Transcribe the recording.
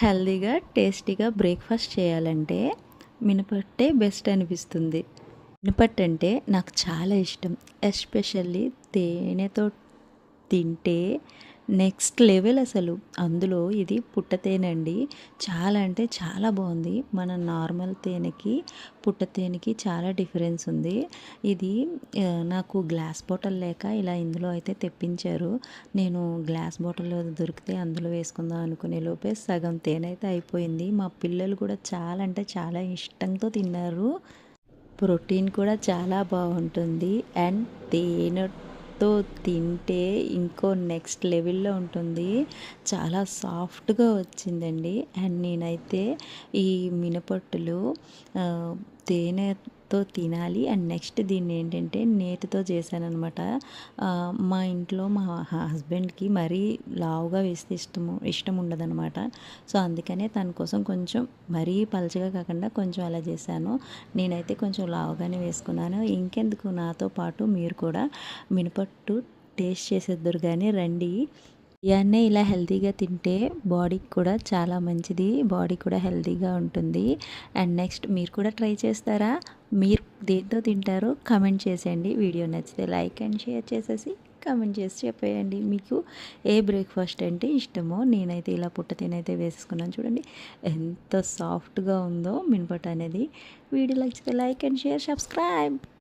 హెల్తీగా టేస్టీగా బ్రేక్ఫాస్ట్ చేయాలంటే మినపట్టే బెస్ట్ అనిపిస్తుంది. మినపట్టు అంటే నాకు చాలా ఇష్టం. ఎస్పెషల్లీ తేనెతో తింటే నెక్స్ట్ లెవెల్ అసలు. అందులో ఇది పుట్ట తేనె అండి. చాలా అంటే చాలా బాగుంది. మన నార్మల్ తేనెకి పుట్ట తేనెకి చాలా డిఫరెన్స్ ఉంది. ఇది నాకు గ్లాస్ బాటిల్ లేక ఇలా ఇందులో అయితే తెప్పించారు. నేను గ్లాస్ బాటిల్ దొరికితే అందులో వేసుకుందాం అనుకునే లోపే సగం తేనె అయితే అయిపోయింది. మా పిల్లలు కూడా చాలా అంటే చాలా ఇష్టంతో తిన్నారు. ప్రోటీన్ కూడా చాలా బాగుంటుంది. అండ్ తేనెతో తింటే ఇంకో నెక్స్ట్ లెవెల్లో ఉంటుంది. చాలా సాఫ్ట్గా వచ్చిందండి. అండ్ నేనైతే ఈ మినపట్టులు తేనెతో తినాలి. అండ్ నెక్స్ట్ దీన్ని ఏంటంటే నేతితో చేశాననమాట. మా ఇంట్లో మా హస్బెండ్కి మరీ లావుగా వేస్తే ఇష్టం ఉండదనమాట. సో అందుకనే తన కోసం కొంచెం మరీ పలచగా కాకుండా కొంచెం అలా చేశాను. నేనైతే కొంచెం లావుగానే వేసుకున్నాను. ఇంకెందుకు, నాతో పాటు మీరు కూడా మినపట్టు టేస్ట్ చేసేద్దురు కానీ రండి. ఇవన్నీ ఇలా హెల్తీగా తింటే బాడీకి కూడా చాలా మంచిది. బాడీ కూడా హెల్తీగా ఉంటుంది. అండ్ నెక్స్ట్ మీరు కూడా ట్రై చేస్తారా? మీరు దేంతో తింటారో కమెంట్ చేసేయండి. వీడియో నచ్చితే లైక్ అండ్ షేర్ చేసేసి కమెంట్ చేసి చెప్పేయండి మీకు ఏ బ్రేక్ఫాస్ట్ అంటే ఇష్టమో. నేనైతే ఇలా పుట్టతేనైతే వేసుకున్నాను. చూడండి ఎంత సాఫ్ట్గా ఉందో మినపట్టు అనేది. వీడియో నచ్చితే లైక్ అండ్ షేర్, సబ్స్క్రైబ్.